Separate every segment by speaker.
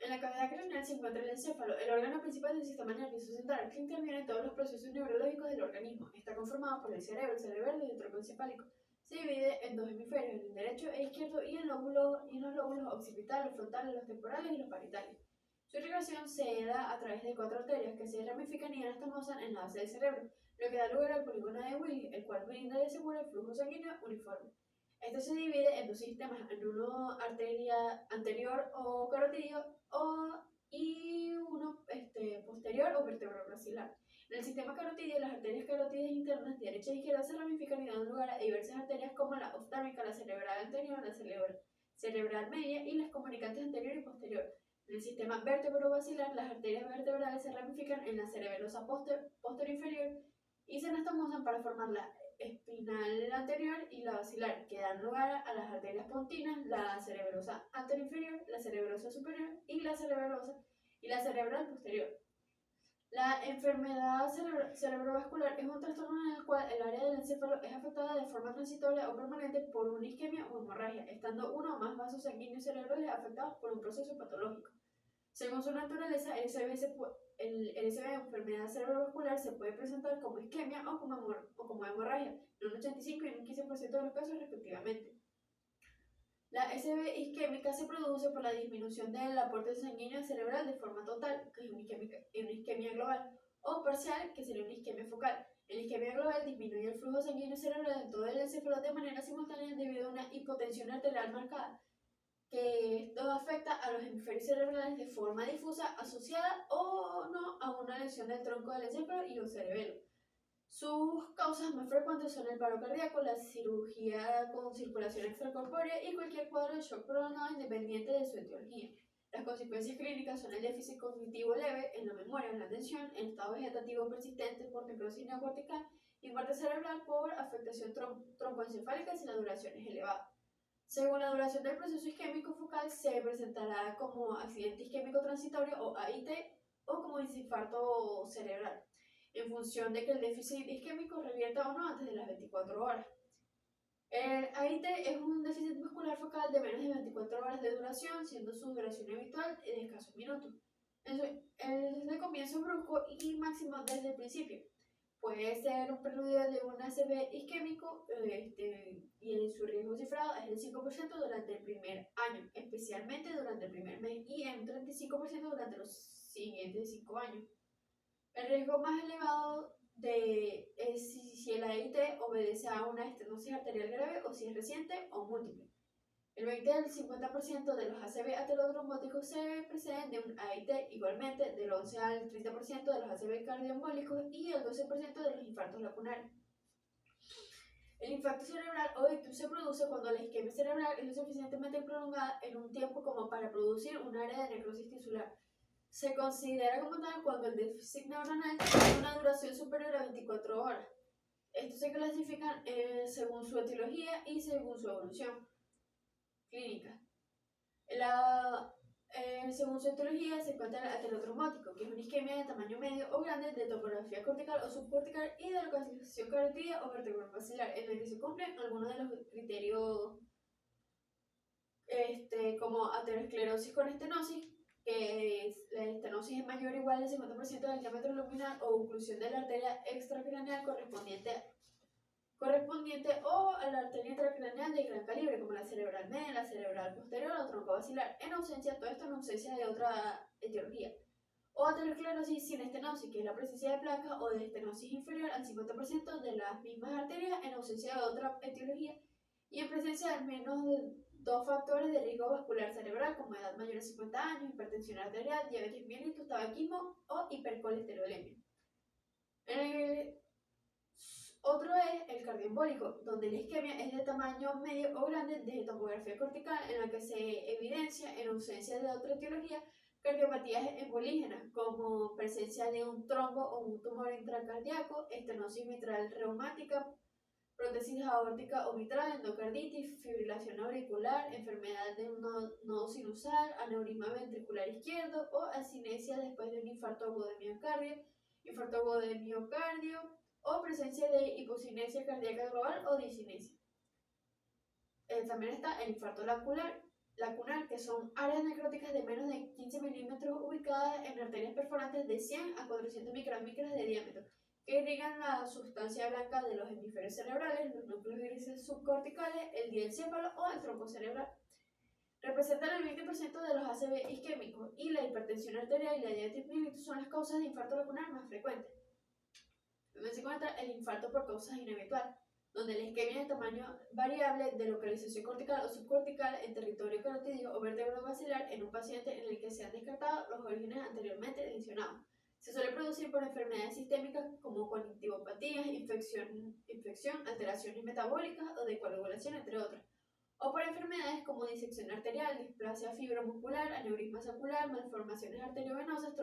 Speaker 1: En la cavidad craneal se encuentra el encéfalo, el órgano principal del sistema nervioso central, que interviene en todos los procesos neurológicos del organismo. Está conformado por el cerebelo y el tronco encefálico. Se divide en dos hemisferios, el derecho e izquierdo, y en los lóbulos occipitales, los frontales, los temporales y los parietales. Su irrigación se da a través de 4 arterias que se ramifican y anastomosan en la base del cerebro, lo que da lugar al polígono de Willis, el cual brinda y asegura el flujo sanguíneo uniforme. Este se divide en dos sistemas, en uno arteria anterior o carotidio y uno posterior o vertebrobasilar. En el sistema carotidio, las arterias carotidas internas derecha e izquierda se ramifican y dan lugar a diversas arterias como la oftálmica, la cerebral anterior, la cerebral media y las comunicantes anterior y posterior. En el sistema vertebrobasilar, las arterias vertebrales se ramifican en la cerebelosa posterior inferior y se anastomosan para formar la espinal anterior y la basilar, que dan lugar a las arterias pontinas, la cerebelosa anteroinferior, la cerebelosa superior y la cerebral posterior. La enfermedad cerebrovascular es un trastorno en el cual el área del encéfalo es afectada de forma transitoria o permanente por una isquemia o hemorragia, estando uno o más vasos sanguíneos cerebrales afectados por un proceso patológico. Según su naturaleza, el LCV, enfermedad cerebrovascular, se puede presentar como isquemia o como hemorragia, en un 85 y un 15% de los casos respectivamente. La SB isquémica se produce por la disminución del aporte sanguíneo cerebral de forma total, que es una isquemia global, o parcial, que sería una isquemia focal. En la isquemia global disminuye el flujo sanguíneo cerebral en todo el encéfalo de manera simultánea debido a una hipotensión arterial marcada, que esto afecta a los hemisferios cerebrales de forma difusa, asociada o no a una lesión del tronco del encéfalo y o cerebelo. Sus causas más frecuentes son el paro cardíaco, la cirugía con circulación extracorpórea y cualquier cuadro de shock prolongado independiente de su etiología. Las consecuencias clínicas son el déficit cognitivo leve en la memoria, en la atención, el estado vegetativo persistente por necrosis neocortical y muerte cerebral por afectación tromboencefálica si la duración es elevada. Según la duración del proceso isquémico focal, se presentará como accidente isquémico transitorio o AIT o como infarto cerebral, en función de que el déficit isquémico revierta o no antes de las 24 horas. El AIT es un déficit muscular focal de menos de 24 horas de duración, siendo su duración habitual de escasos minutos. Es de comienzo brusco y máximo desde el principio. Puede ser un preludio de un ACV isquémico y su riesgo cifrado es del 5% durante el primer año, especialmente durante el primer mes, y en un 35% durante los siguientes 5 años. El riesgo más elevado es si el AIT obedece a una estenosis arterial grave o si es reciente o múltiple. El 20 al 50% de los ACV aterotrombóticos se preceden de un AIT, igualmente del 11 al 30% de los ACV cardioembólicos y el 12% de los infartos lacunares. El infarto cerebral o ictus se produce cuando la isquemia cerebral es lo suficientemente prolongada en un tiempo como para producir un área de necrosis tisular. Se considera como tal cuando el déficit neuronal tiene una duración superior a 24 horas. Estos se clasifican según su etiología y según su evolución clínica. Según su etiología se encuentra el aterotrombótico, que es una isquemia de tamaño medio o grande de topografía cortical o subcortical y de localización carotidia o vertebrobasilar, en el que se cumplen algunos de los criterios como aterosclerosis con estenosis, que la estenosis es mayor o igual al 50% del diámetro luminal, o oclusión de la arteria extracraneal correspondiente o a la arteria intracraneal de gran calibre, como la cerebral media, la cerebral posterior o tronco basilar, todo esto en ausencia de otra etiología. O aterosclerosis sin estenosis, que es la presencia de placa o de estenosis inferior al 50% de las mismas arterias en ausencia de otra etiología y en presencia de al menos de 2 factores de riesgo vascular cerebral, como edad mayor a 50 años, hipertensión arterial, diabetes mellitus, tabaquismo o hipercolesterolemia. Otro es el cardioembólico, donde la isquemia es de tamaño medio o grande de topografía cortical, en la que se evidencia, en ausencia de otra etiología, cardiopatías embolígenas, como presencia de un trombo o un tumor intracardíaco, estenosis mitral reumática, prótesis aórtica o mitral, endocarditis, fibrilación auricular, enfermedad de un nodo sinusal, aneurisma ventricular izquierdo o asinesia después de un infarto agudo de miocardio, o presencia de hipocinesia cardíaca global o disinesia. También está el infarto lacunar, que son áreas necróticas de menos de 15 mm ubicadas en arterias perforantes de 100 a 400 micromicras de diámetro, que irrigan la sustancia blanca de los hemisferios cerebrales, los núcleos grises subcorticales, el diencéfalo o el tronco cerebral. Representan el 20% de los ACV isquémicos y la hipertensión arterial y la diabetes mellitus son las causas de infarto lacunar más frecuentes. También se encuentra el infarto por causas inhabituales, donde la isquemia de tamaño variable de localización cortical o subcortical en territorio carotídeo o vértebro-basilar en un paciente en el que se han descartado los orígenes anteriormente mencionados. Se suele producir por enfermedades sistémicas como conectivopatías, infección, alteraciones metabólicas o de coagulación, entre otras, o por enfermedades como disección arterial, displasia fibromuscular, aneurisma sacral, malformaciones arteriovenosas,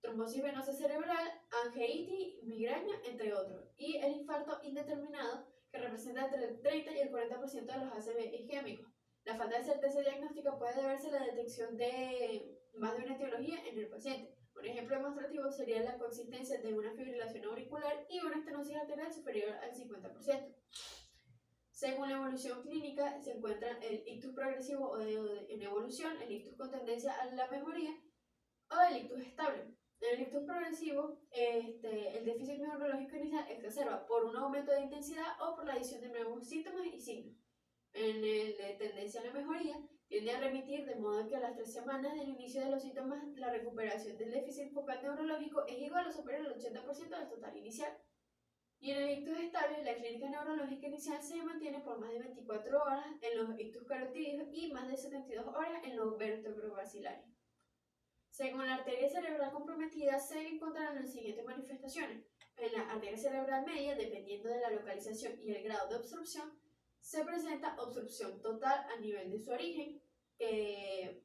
Speaker 1: trombosis venosa cerebral, angeitis, migraña, entre otros, y el infarto indeterminado, que representa entre el 30 y el 40% de los ACV isquémicos. La falta de certeza diagnóstica puede deberse a la detección de más de una etiología en el paciente. Un ejemplo demostrativo sería la coexistencia de una fibrilación auricular y una estenosis arterial superior al 50%. Según la evolución clínica, se encuentra el ictus progresivo o en evolución, el ictus con tendencia a la mejoría o el ictus estable. En el ictus progresivo, el déficit neurológico inicial exacerba por un aumento de intensidad o por la adición de nuevos síntomas y signos. En el de tendencia a la mejoría, tiende a remitir de modo que a las 3 semanas del inicio de los síntomas, la recuperación del déficit focal neurológico es igual o superior al 80% del total inicial. Y en el ictus estable, la clínica neurológica inicial se mantiene por más de 24 horas en los ictus carotídeos y más de 72 horas en los vértebro-basilares. Según la arteria cerebral comprometida, se encontrarán las siguientes manifestaciones. En la arteria cerebral media, dependiendo de la localización y el grado de obstrucción, se presenta obstrucción total a nivel de su origen, que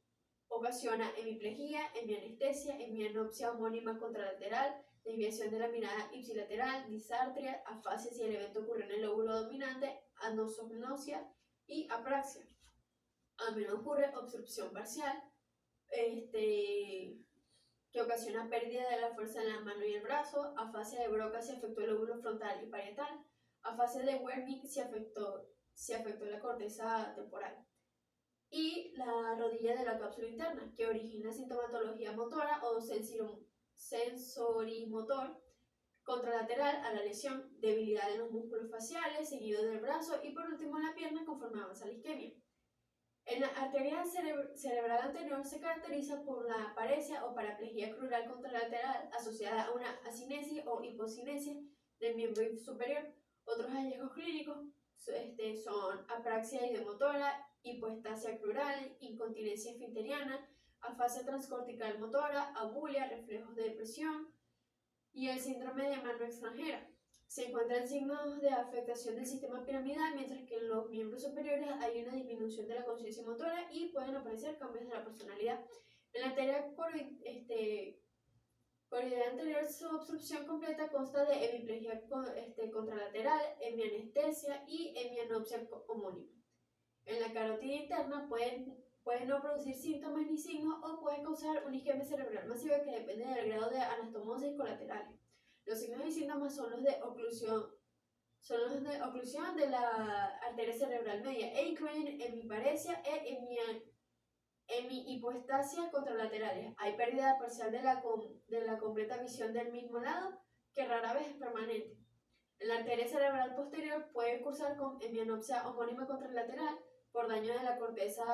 Speaker 1: ocasiona hemiplegia, hemianestesia, hemianopsia homónima contralateral, desviación de la mirada ipsilateral, disartria, afasia si el evento ocurre en el lóbulo dominante, anosognosia y apraxia. A menudo ocurre obstrucción parcial, que ocasiona pérdida de la fuerza en la mano y el brazo, afasia de Broca si afectó el lóbulo frontal y parietal, afasia de Wernicke si afectó la corteza temporal, y la rodilla de la cápsula interna, que origina sintomatología motora o sensorimotor contralateral a la lesión, debilidad en los músculos faciales, seguido del brazo y por último en la pierna conforme avanza la isquemia. En la arteria cerebral anterior se caracteriza por la paresia o paraplegia crural contralateral asociada a una asinesia o hipocinesia del miembro superior. Otros hallazgos clínicos son apraxia ideomotora, hipoestasia crural, incontinencia esfinteriana, afasia transcortical motora, abulia, reflejos de depresión y el síndrome de mano extranjera. Se encuentran signos de afectación del sistema piramidal, mientras que en los miembros superiores hay una disminución de la conciencia motora y pueden aparecer cambios de la personalidad. En la arteria coroidea anterior, su obstrucción completa consta de hemiplegia contralateral, hemianestesia y hemianopsia homónima. En la carótida interna pueden no producir síntomas ni signos o pueden causar una isquemia cerebral masiva que depende del grado de anastomosis colaterales. Los signos y síntomas son los de oclusión de la arteria cerebral media e incluyen hemiparesia e hemihipoestasia contralaterales. Hay pérdida parcial de la completa visión del mismo lado, que rara vez es permanente. En la arteria cerebral posterior puede cursar con hemianopsia homónima contralateral por daño de la corteza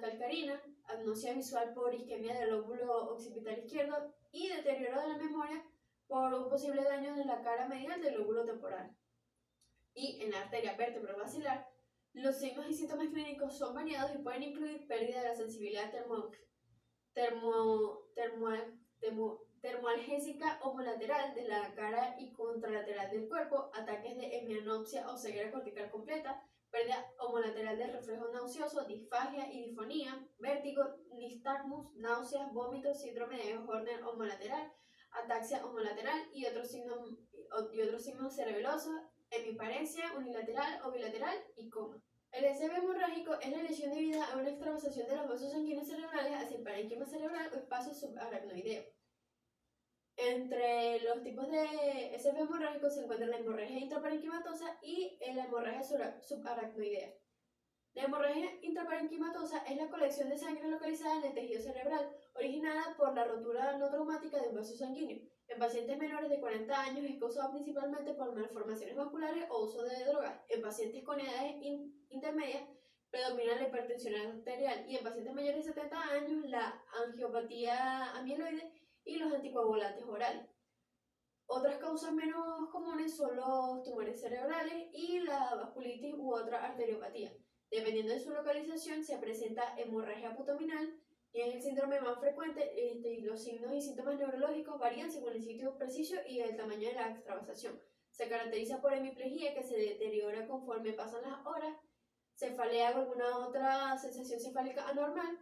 Speaker 1: calcarina, agnosia visual por isquemia del lóbulo occipital izquierdo y deterioro de la memoria por un posible daño de la cara medial del lóbulo temporal. Y en la arteria vértebro-basilar, los signos y síntomas clínicos son variados y pueden incluir pérdida de la sensibilidad termoalgésica homolateral de la cara y contralateral del cuerpo, ataques de hemianopsia o ceguera cortical completa, pérdida homolateral del reflejo nauseoso, disfagia y disfonía, vértigo, nistagmus, náuseas, vómitos, síndrome de Horner homolateral, ataxia homolateral y otros signos cerebelosos, hemiparesia unilateral o bilateral y coma. El ACV hemorrágico es la lesión debida a una extravasación de los vasos sanguíneos cerebrales hacia el parénquima cerebral o espacio subaracnoideo. Entre los tipos de ACV hemorrágico se encuentra la hemorragia intraparenquimatosa y la hemorragia subaracnoidea. La hemorragia intraparenquimatosa es la colección de sangre localizada en el tejido cerebral, originaria determinada por la rotura no traumática de un vaso sanguíneo. En pacientes menores de 40 años es causado principalmente por malformaciones vasculares o uso de drogas. En pacientes con edades intermedias predomina la hipertensión arterial y en pacientes mayores de 70 años la angiopatía amiloide y los anticoagulantes orales. Otras causas menos comunes son los tumores cerebrales y la vasculitis u otra arteriopatía. Dependiendo de su localización, se presenta hemorragia abdominal, y es el síndrome más frecuente, y los signos y síntomas neurológicos varían según el sitio preciso y el tamaño de la extravasación. Se caracteriza por hemiplegia que se deteriora conforme pasan las horas, cefalea o alguna otra sensación cefálica anormal.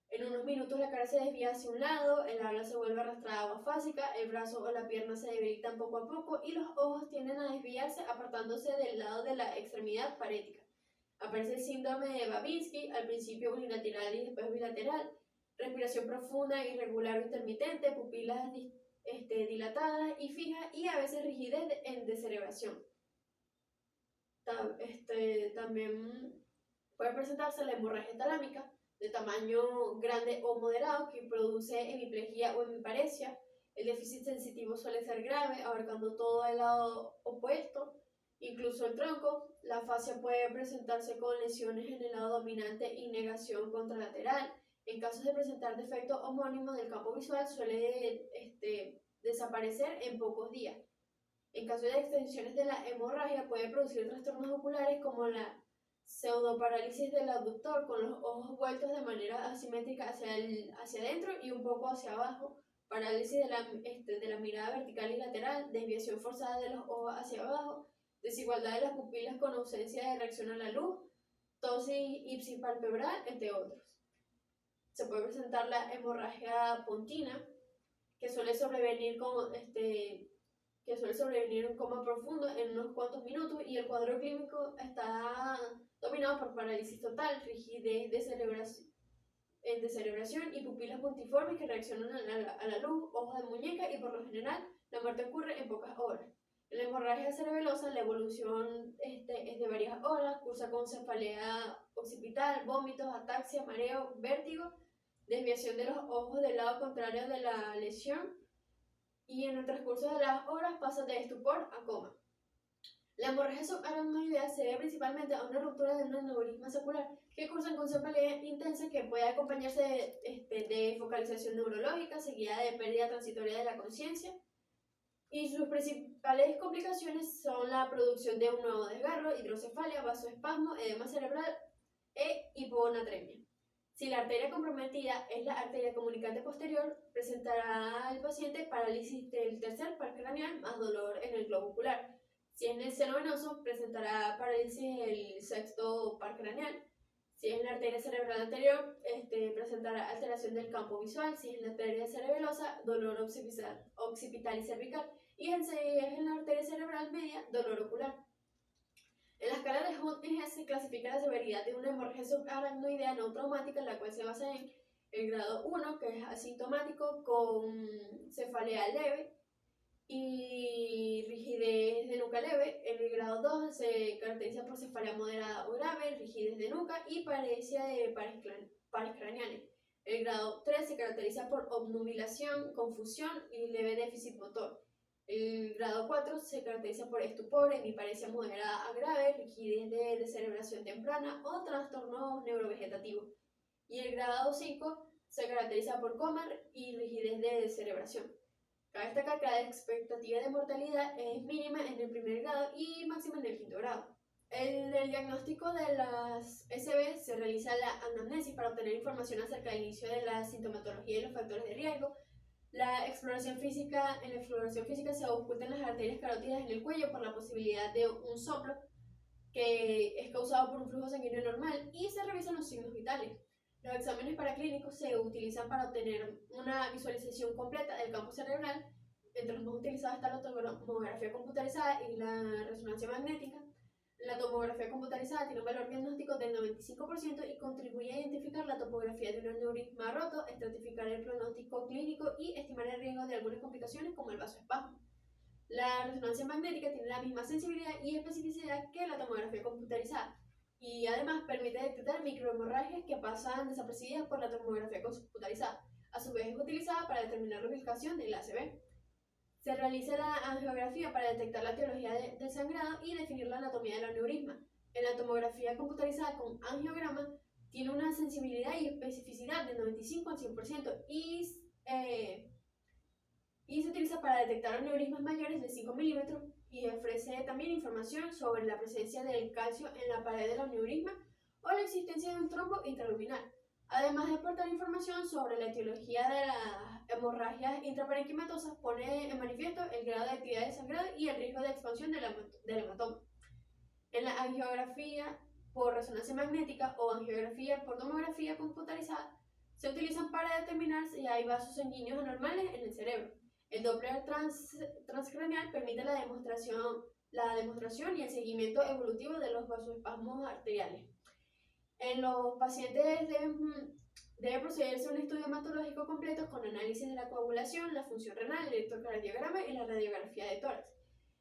Speaker 1: En unos minutos la cara se desvía hacia un lado, el habla se vuelve arrastrada agua-fásica, el brazo o la pierna se debilitan poco a poco y los ojos tienden a desviarse apartándose del lado de la extremidad parética. Aparece el síndrome de Babinski, al principio unilateral y después bilateral, respiración profunda, irregular o intermitente, pupilas dilatadas y fijas y a veces rigidez en descerebración. También puede presentarse la hemorragia talámica, de tamaño grande o moderado, que produce hemiplegia o hemiparesia. El déficit sensitivo suele ser grave, abarcando todo el lado opuesto, incluso el tronco. La fascia puede presentarse con lesiones en el lado dominante y negación contralateral. En casos de presentar defecto homónimo del campo visual, suele desaparecer en pocos días. En caso de extensiones de la hemorragia, puede producir trastornos oculares como la pseudoparálisis del abductor, con los ojos vueltos de manera asimétrica hacia adentro y un poco hacia abajo, parálisis de la mirada vertical y lateral, desviación forzada de los ojos hacia abajo, desigualdad de las pupilas con ausencia de reacción a la luz, ptosis ipsipalpebral, entre otros. Se puede presentar la hemorragia pontina, que suele sobrevenir en coma profundo en unos cuantos minutos, y el cuadro clínico está dominado por parálisis total, rigidez en descerebración y pupilas puntiformes que reaccionan a la luz, ojos de muñeca, y por lo general la muerte ocurre en pocas horas. En la hemorragia cerebelosa la evolución es de varias horas, cursa con cefalea occipital, vómitos, ataxia, mareo, vértigo, desviación de los ojos del lado contrario de la lesión, y en el transcurso de las horas pasa de estupor a coma. La hemorragia subaracnoidea se debe principalmente a una ruptura de un aneurisma sacral que cursan con cefalea intensa, que puede acompañarse de focalización neurológica seguida de pérdida transitoria de la conciencia, y sus principales complicaciones son la producción de un nuevo desgarro, hidrocefalia, vasoespasmo, edema cerebral e hiponatremia. Si la arteria comprometida es la arteria comunicante posterior, presentará el paciente parálisis del tercer par craneal más dolor en el globo ocular. Si es en el seno venoso, presentará parálisis del sexto par craneal. Si es en la arteria cerebral anterior, presentará alteración del campo visual. Si es en la arteria cerebelosa, dolor occipital y cervical. Y si es en la arteria cerebral media, dolor ocular. En la escala de Huntington se clasifica la severidad de una hemorragia subaracnoidea no traumática, la cual se basa en el grado 1, que es asintomático, con cefalea leve y rigidez de nuca leve. El grado 2 se caracteriza por cefalea moderada o grave, rigidez de nuca y paresia de pares craneales. El grado 3 se caracteriza por obnubilación, confusión y leve déficit motor. El grado 4 se caracteriza por estupor, hemiparesia moderada a grave, rigidez de descerebración temprana o trastornos neurovegetativos. Y el grado 5 se caracteriza por coma y rigidez de descerebración. Cabe destacar que la expectativa de mortalidad es mínima en el primer grado y máxima en el quinto grado. En el diagnóstico de las SB se realiza la anamnesis para obtener información acerca del inicio de la sintomatología y los factores de riesgo. En la exploración física se ocultan las arterias carótidas en el cuello por la posibilidad de un soplo que es causado por un flujo sanguíneo normal, y se revisan los signos vitales. Los exámenes paraclínicos se utilizan para obtener una visualización completa del campo cerebral. Entre los más utilizados está la tomografía computarizada y la resonancia magnética. La tomografía computarizada tiene un valor diagnóstico del 95% y contribuye a identificar la topografía de un aneurisma roto, estratificar el pronóstico clínico y estimar el riesgo de algunas complicaciones como el vasoespasmo. La resonancia magnética tiene la misma sensibilidad y especificidad que la tomografía computarizada, y además permite detectar microhemorragias que pasan desapercibidas por la tomografía computarizada. A su vez es utilizada para determinar la ubicación del ACV. Se realiza la angiografía para detectar la etiología del sangrado y definir la anatomía del aneurisma. En la tomografía computarizada con angiograma tiene una sensibilidad y especificidad del 95 al 100% y se utiliza para detectar aneurismas mayores de 5 milímetros y ofrece también información sobre la presencia del calcio en la pared del aneurisma o la existencia de un trombo intraluminal, además de aportar información sobre la etiología de las hemorragias intraparenquimatosas. Pone en manifiesto el grado de actividad del sangrado y el riesgo de expansión del hematoma. En la angiografía por resonancia magnética o angiografía por tomografía computarizada se utilizan para determinar si hay vasos sanguíneos anormales en el cerebro. El Doppler transcranial permite la demostración y el seguimiento evolutivo de los vasoespasmos arteriales. En los pacientes debe procederse a un estudio hematológico completo con análisis de la coagulación, la función renal, el electrocardiograma y la radiografía de tórax.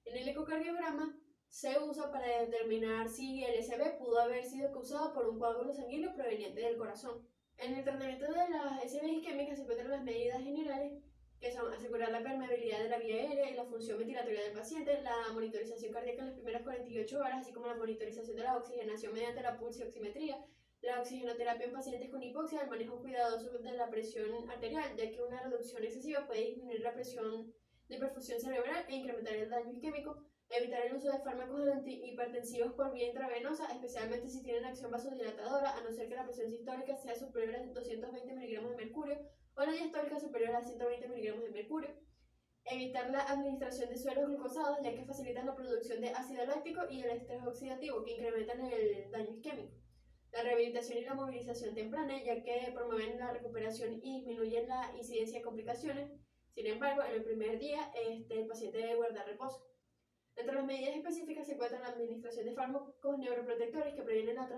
Speaker 1: En el ecocardiograma se usa para determinar si el SB pudo haber sido causado por un coágulo sanguíneo proveniente del corazón. En el tratamiento de las SB isquémicas se encuentran las medidas generales, que son asegurar la permeabilidad de la vía aérea y la función ventilatoria del paciente, la monitorización cardíaca en las primeras 48 horas, así como la monitorización de la oxigenación mediante la pulsioximetría, la oxigenoterapia en pacientes con hipoxia, el manejo cuidadoso de la presión arterial, ya que una reducción excesiva puede disminuir la presión de perfusión cerebral e incrementar el daño isquémico, evitar el uso de fármacos hipertensivos por vía intravenosa, especialmente si tienen acción vasodilatadora, a no ser que la presión sistólica sea superior a 220 miligramos de mercurio o la diastólica superior a 120 miligramos de mercurio. Evitar la administración de sueros glucosados, ya que facilitan la producción de ácido láctico y el estrés oxidativo, que incrementan el daño isquémico. La rehabilitación y la movilización temprana, ya que promueven la recuperación y disminuyen la incidencia de complicaciones. Sin embargo, en el primer día, el paciente debe guardar reposo. Entre las medidas específicas se encuentra la administración de fármacos neuroprotectores que previenen la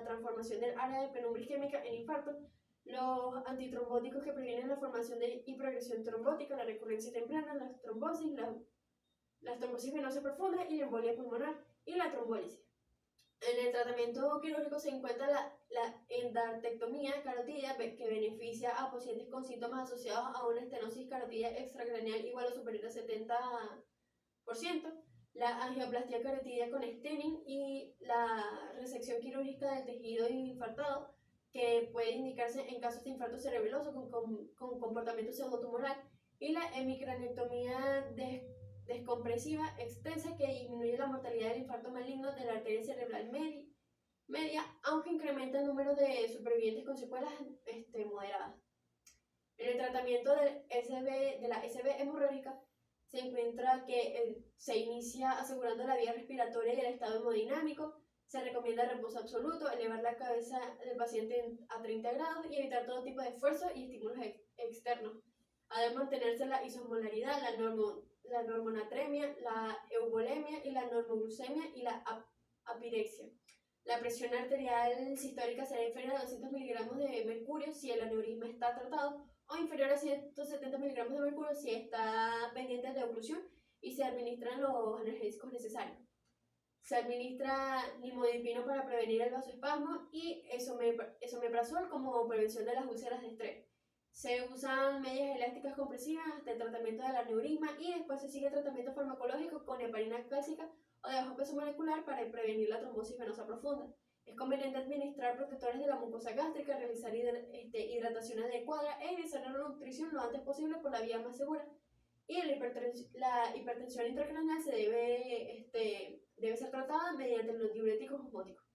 Speaker 1: transformación del área de penumbra isquémica en infarto, los antitrombóticos que previenen la formación y progresión trombótica, la recurrencia temprana, las trombosis, las trombosis venosas profundas y la embolia pulmonar y la trombólisis. En el tratamiento quirúrgico se encuentra la endarterectomía carotidia, que beneficia a pacientes con síntomas asociados a una estenosis carotidia extracraneal igual o superior al 70%, la angioplastia carotidia con stemming y la resección quirúrgica del tejido infartado, que puede indicarse en casos de infarto cerebeloso con comportamiento pseudotumoral, y la hemicraniectomía descompresiva extensa, que disminuye la mortalidad del infarto maligno de la arteria cerebral media, aunque incrementa el número de supervivientes con secuelas moderadas. En el tratamiento de la SB hemorrágica se encuentra que se inicia asegurando la vía respiratoria y el estado hemodinámico. Se recomienda reposo absoluto, elevar la cabeza del paciente a 30 grados y evitar todo tipo de esfuerzo y estímulos externos. Ha de mantenerse la isosmolaridad, la normonatremia, la euvolemia y la normoglucemia y la apirexia. La presión arterial sistólica será inferior a 200 miligramos de mercurio si el aneurisma está tratado, o inferior a 170 miligramos de mercurio si está pendiente de oclusión y se administran los analgésicos necesarios. Se administra nimodipino para prevenir el vasoespasmo y esomeprazol como prevención de las úlceras de estrés. Se usan medias elásticas compresivas hasta el tratamiento del aneurisma y después se sigue el tratamiento farmacológico con heparina cálcica o de bajo peso molecular para prevenir la trombosis venosa profunda. Es conveniente administrar protectores de la mucosa gástrica, realizar hidratación adecuada e iniciar la nutrición lo antes posible por la vía más segura. Y la hipertensión intracraneal debe ser tratada mediante los diuréticos osmóticos.